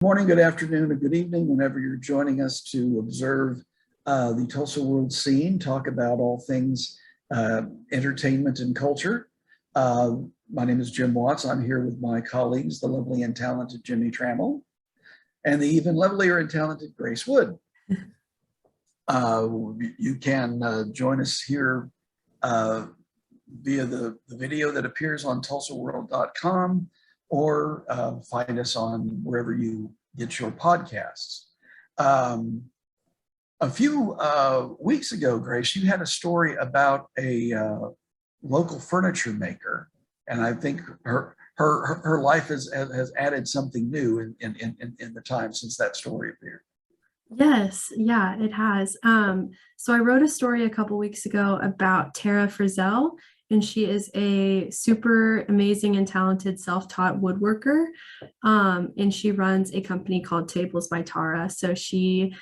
Morning, good afternoon, or good evening, whenever you're joining us to observe the Tulsa world scene, talk about all things entertainment and culture. My name is Jim Watts. I'm here with my colleagues, the lovely and talented Jimmie Tramel, and the even lovelier and talented Grace Wood. You can join us here via the video that appears on tulsaworld.com, or find us on wherever you get your podcasts. A few weeks ago, Grace, you had a story about a local furniture maker, and I think her life has added something new in the time since that story appeared. Yes, yeah, it has. So I wrote a story a couple weeks ago about Tara Frizzell, and she is a super amazing and talented self-taught woodworker. And she runs a company called Tables by Tara. So she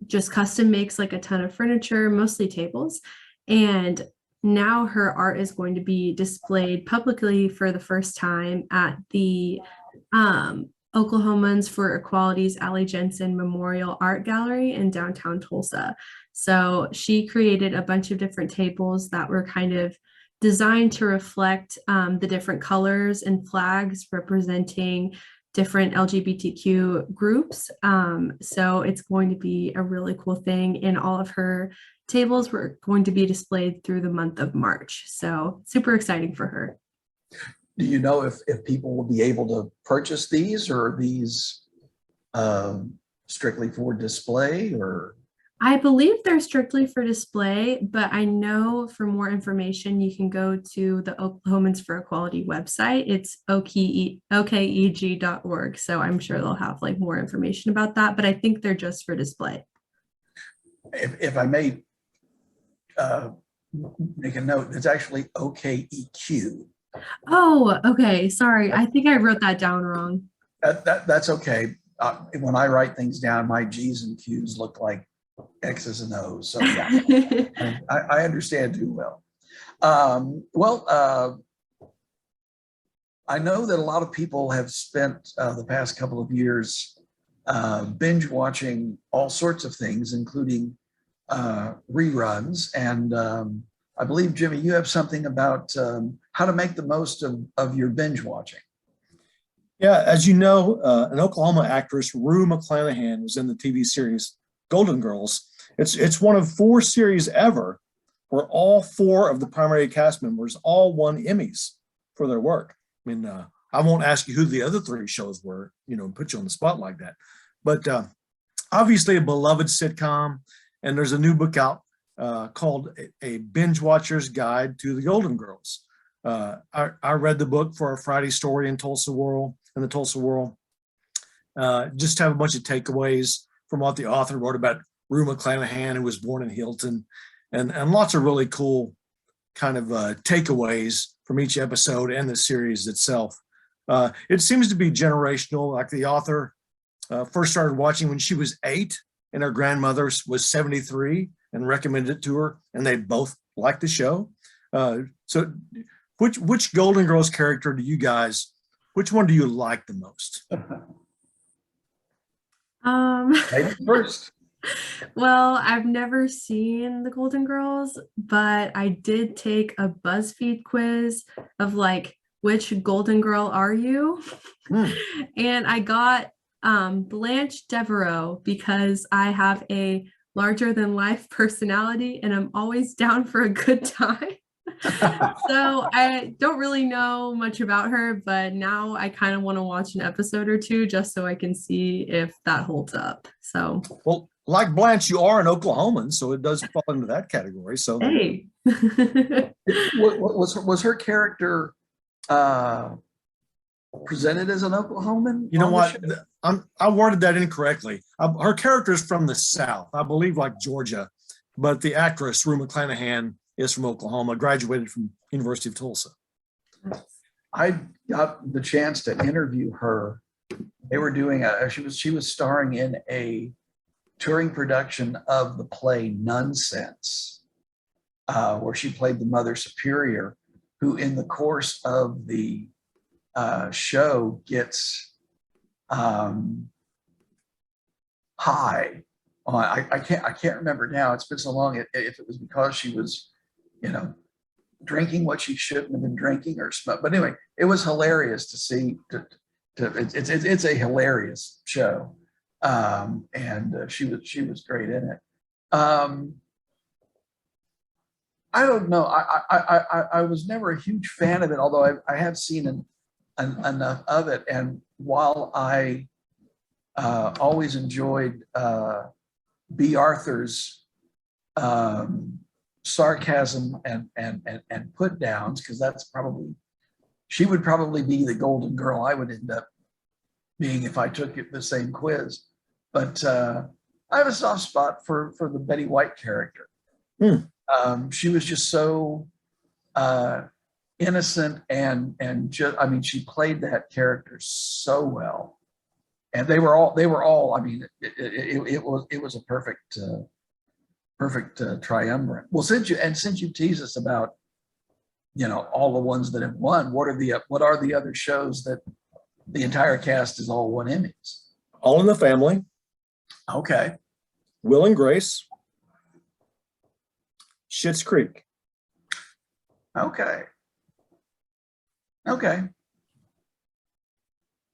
just custom makes like a ton of furniture, mostly tables. And now her art is going to be displayed publicly for the first time at the Oklahomans for Equality's Allie Jensen Memorial Art Gallery in downtown Tulsa. So she created a bunch of different tables that were kind of designed to reflect the different colors and flags representing different LGBTQ groups. So it's going to be a really cool thing. And all of her tables were going to be displayed through the month of March. So super exciting for her. Do you know if people will be able to purchase these, or are these strictly for display? Or I believe they're strictly for display, but I know for more information, you can go to the Oklahomans for Equality website. It's okeg.org. So I'm sure they'll have like more information about that, but I think they're just for display. If I may make a note, it's actually OKEQ. Oh, okay. Sorry. I think I wrote that down wrong. That's okay. When I write things down, my G's and Q's look like X's and O's. So yeah, I understand too well. I know that a lot of people have spent the past couple of years binge watching all sorts of things, including reruns. And I believe, Jimmie, you have something about how to make the most of your binge watching. Yeah, as you know, an Oklahoma actress, Rue McClanahan, was in the TV series Golden Girls. It's one of 4 series ever where all 4 of the primary cast members all won Emmys for their work. I mean, I won't ask you who the other 3 shows were, put you on the spot like that. But obviously a beloved sitcom, and there's a new book out called A Binge Watcher's Guide to the Golden Girls. I read the book for a Friday story in the Tulsa World. Just have a bunch of takeaways from what the author wrote about Rue McClanahan, who was born in Hilton, and lots of really cool kind of takeaways from each episode and the series itself. It seems to be generational. Like the author first started watching when she was 8, and her grandmother was 73 and recommended it to her, and they both liked the show. So which Golden Girls character which one do you like the most? First. Well, I've never seen the Golden Girls, but I did take a BuzzFeed quiz of like, which Golden Girl are you? And I got Blanche Devereaux because I have a larger than life personality and I'm always down for a good time. So I don't really know much about her, but now I kind of want to watch an episode or 2 just so I can see if that holds up. So, well, like Blanche, you are an Oklahoman, so it does fall into that category. So hey. was her character presented as an Oklahoman? You know what? I worded that incorrectly. Her character is from the South, I believe, like Georgia, but the actress Rue McClanahan is from Oklahoma, graduated from University of Tulsa. I got the chance to interview her. They were doing she was starring in a touring production of the play Nonsense, where she played the Mother Superior, who in the course of the show gets high on, I can't remember now. It's been so long if it was because she was, drinking what she shouldn't have been drinking or smoke. But anyway, it was hilarious to see. It's a hilarious show, and she was great in it. I don't know. I was never a huge fan of it, although I have seen enough of it. And while I always enjoyed B. Arthur's sarcasm and put downs, because she would probably be the golden girl I would end up being if I took the same quiz. But I have a soft spot for the Betty White character. She was just so innocent and just, she played that character so well. And they were all, it was a perfect triumvirate. Well, since you tease us about, all the ones that have won, what are the other shows that the entire cast is all won Emmys? All in the Family. Okay. Will and Grace. Schitt's Creek. Okay.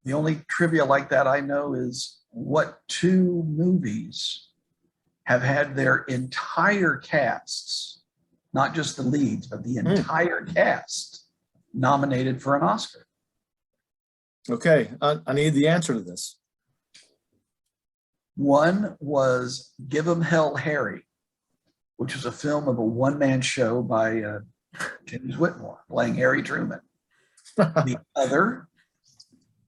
The only trivia like that I know is what two movies have had their entire casts, not just the leads, but the entire cast nominated for an Oscar? Okay, I need the answer to this. One was Give 'Em Hell Harry, which was a film of a one-man show by James Whitmore playing Harry Truman. The other,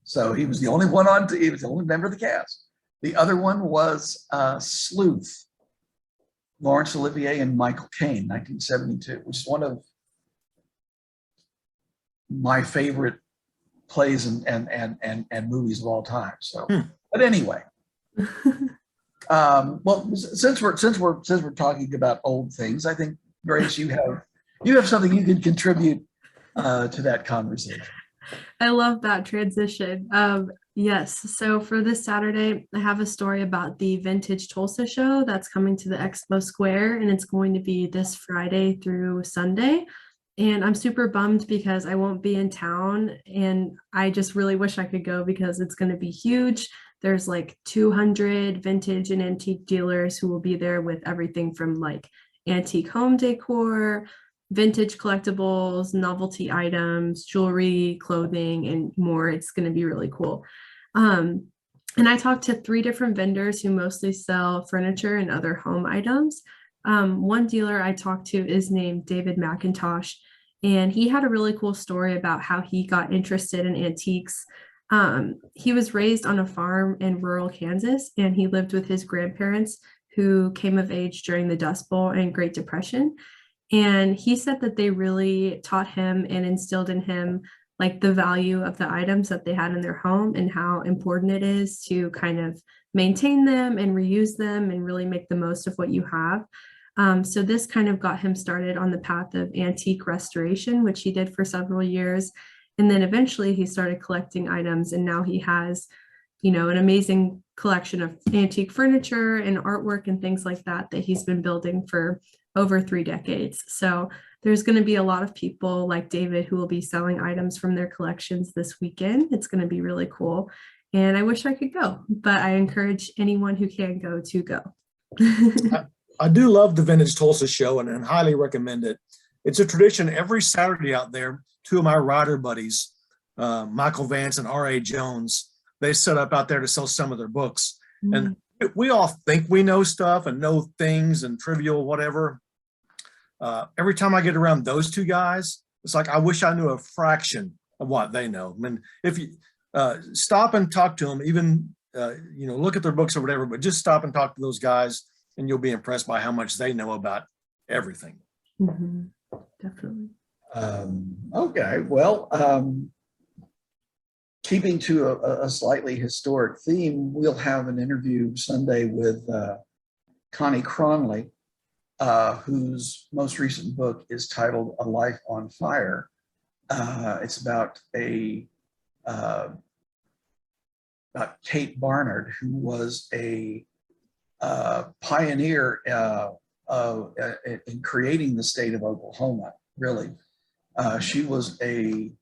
so he was the only one he was the only member of the cast. The other one was Sleuth, Laurence Olivier and Michael Caine, 1972, which is one of my favorite plays and movies of all time. So, but anyway, well, since we're talking about old things, I think, Grace, you have something you can contribute to that conversation. I love that transition. Yes, so for this Saturday, I have a story about the Vintage Tulsa show that's coming to the Expo Square, and it's going to be this Friday through Sunday. And I'm super bummed because I won't be in town, and I just really wish I could go because it's going to be huge. There's like 200 vintage and antique dealers who will be there with everything from like antique home decor, vintage collectibles, novelty items, jewelry, clothing, and more. It's going to be really cool. And I talked to 3 different vendors who mostly sell furniture and other home items. One dealer I talked to is named David McIntosh, and he had a really cool story about how he got interested in antiques. He was raised on a farm in rural Kansas, and he lived with his grandparents who came of age during the Dust Bowl and Great Depression. And he said that they really taught him and instilled in him like the value of the items that they had in their home and how important it is to kind of maintain them and reuse them and really make the most of what you have. So this kind of got him started on the path of antique restoration, which he did for several years. And then eventually he started collecting items, and now he has, an amazing collection of antique furniture and artwork and things like that he's been building for over 3 decades. So there's going to be a lot of people like David who will be selling items from their collections this weekend. It's going to be really cool. And I wish I could go, but I encourage anyone who can go to go. I do love the Vintage Tulsa show and highly recommend it. It's a tradition every Saturday out there. 2 of my rider buddies, Michael Vance and R.A. Jones, they set up out there to sell some of their books. And we all think we know stuff and know things and trivial, whatever. Every time I get around those 2 guys, it's like I wish I knew a fraction of what they know. I mean, if you stop and talk to them, even look at their books or whatever, but just stop and talk to those guys, and you'll be impressed by how much they know about everything. Definitely. Okay, well, keeping to a slightly historic theme, we'll have an interview Sunday with Connie Cronley, whose most recent book is titled A Life on Fire. It's about a Kate Barnard, who was a pioneer in creating the state of Oklahoma, really. She was a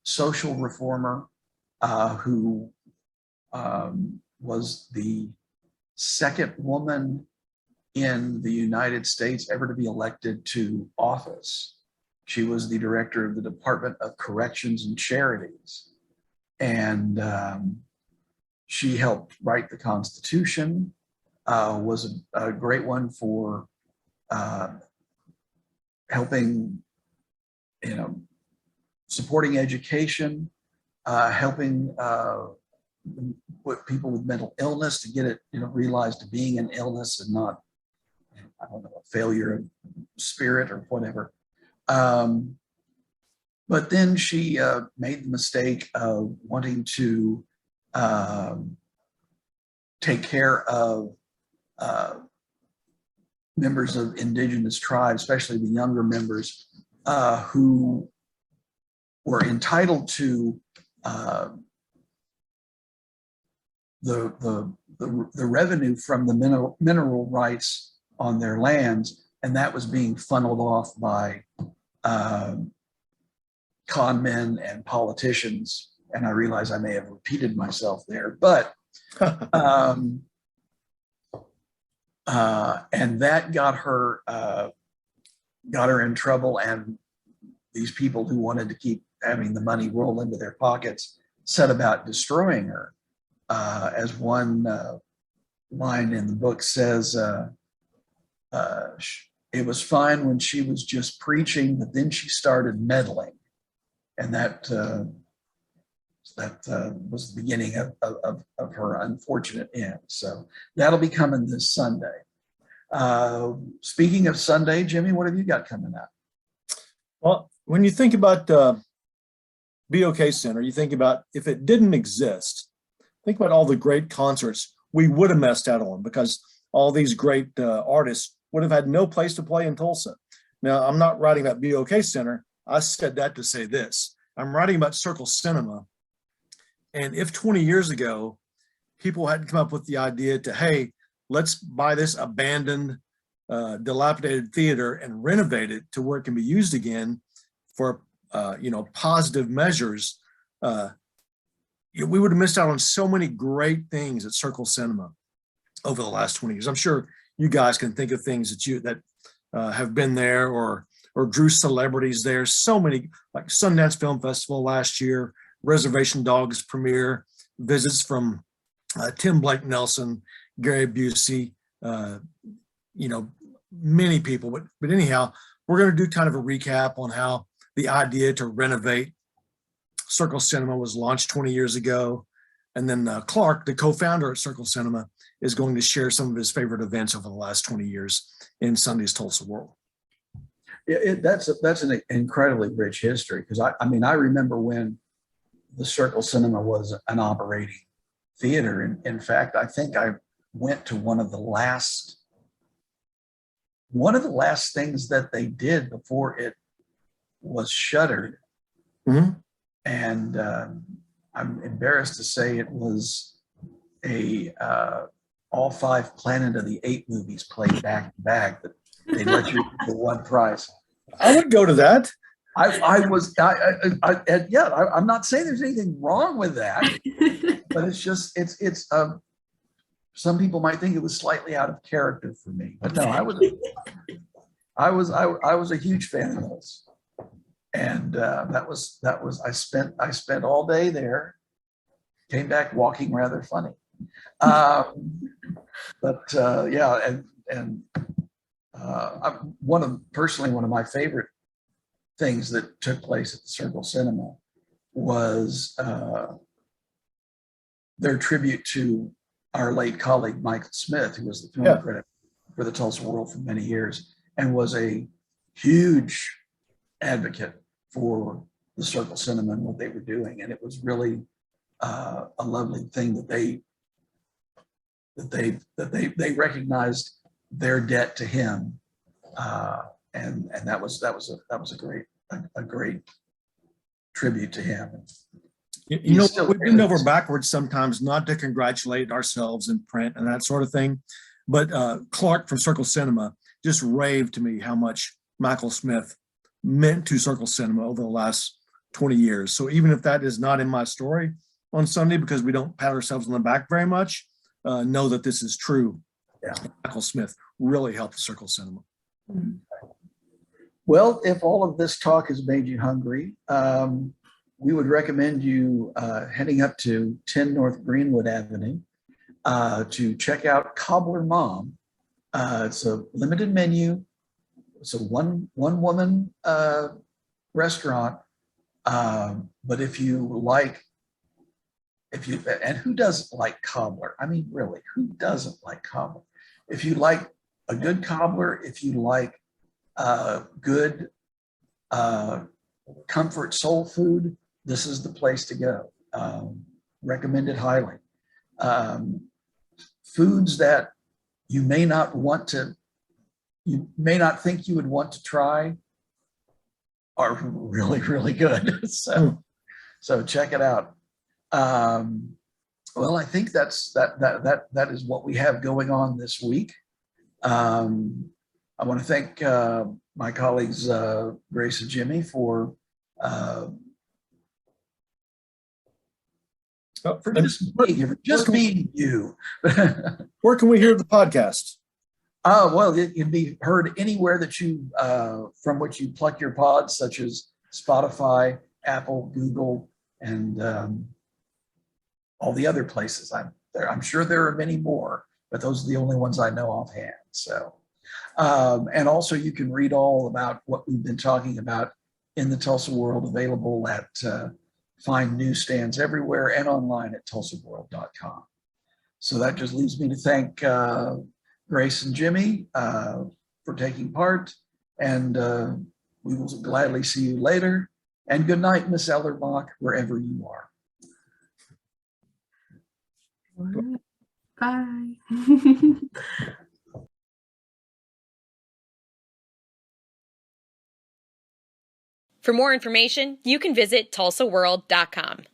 social reformer who was the second woman in the United States ever to be elected to office. She was the director of the Department of Corrections and Charities. And she helped write the Constitution, was a great one for helping, supporting education, helping with people with mental illness to get it, realized to being an illness and not, I don't know, a failure of spirit or whatever. But then she made the mistake of wanting to take care of members of indigenous tribes, especially the younger members who were entitled to the revenue from the mineral rights on their lands, and that was being funneled off by con men and politicians. And I realize I may have repeated myself there, but and that got her in trouble. And these people who wanted to keep having the money roll into their pockets set about destroying her. As one line in the book says, it was fine when she was just preaching, but then she started meddling. And that was the beginning of her unfortunate end. So that'll be coming this Sunday. Speaking of Sunday, Jimmie, what have you got coming up? Well, when you think about BOK Center, you think about if it didn't exist, think about all the great concerts we would have missed out on, because all these great artists would have had no place to play in Tulsa. Now, I'm not writing about BOK Center. I said that to say this. I'm writing about Circle Cinema. And if 20 years ago, people hadn't come up with the idea to, hey, let's buy this abandoned, dilapidated theater and renovate it to where it can be used again for, positive measures, we would have missed out on so many great things at Circle Cinema over the last 20 years. I'm sure you guys can think of things that have been there or drew celebrities there. So many, like Sundance Film Festival last year, Reservation Dogs premiere, visits from Tim Blake Nelson, Gary Busey, many people. But anyhow, we're going to do kind of a recap on how the idea to renovate Circle Cinema was launched 20 years ago. And then Clark, the co-founder at Circle Cinema, is going to share some of his favorite events over the last 20 years in Sunday's Tulsa World. That's an incredibly rich history, because I remember when the Circle Cinema was an operating theater. And in fact, I think I went to one of the last things that they did before it was shuttered. Mm-hmm. And I'm embarrassed to say it was all 5 Planet of the Apes movies played back to back that they let you for one price. I would go to that. I'm not saying there's anything wrong with that, but it's just, some people might think it was slightly out of character for me, but no, I was a huge fan of those. And I spent all day there, came back walking rather funny. One of my favorite things that took place at the Circle Cinema was their tribute to our late colleague Michael Smith, who was the film critic for the Tulsa World for many years and was a huge advocate for the Circle Cinema and what they were doing. And it was really a lovely thing that they recognized their debt to him, and that was a great tribute to him. You know, we bend over backwards sometimes not to congratulate ourselves in print and that sort of thing. But Clark from Circle Cinema just raved to me how much Michael Smith meant to Circle Cinema over the last 20 years. So even if that is not in my story on Sunday, because we don't pat ourselves on the back very much, know that this is true. Yeah. Michael Smith really helped Circle Cinema. Well, if all of this talk has made you hungry, we would recommend you heading up to 10 North Greenwood Avenue to check out Cobbler Mom. It's a limited menu. It's a one woman restaurant. But if you and who doesn't like cobbler? I mean, really, who doesn't like cobbler? If you like a good cobbler, if you like good comfort soul food, this is the place to go. Recommended highly. Foods that you may not think you would want to try are really, really good. So check it out. Well, I think that is what we have going on this week. I want to thank my colleagues Grace and Jimmie for just being you. Where can we hear the podcast? Well, it can be heard anywhere that you from which you pluck your pods, such as Spotify, Apple, Google, and all the other places. I'm sure there are many more, but those are the only ones I know offhand. So, and also you can read all about what we've been talking about in the Tulsa World, available at fine newsstands everywhere and online at tulsaworld.com. So that just leaves me to thank Grace and Jimmie for taking part, and we will gladly see you later. And good night, Miss Ellerbach, wherever you are. Bye. For more information, you can visit tulsaworld.com.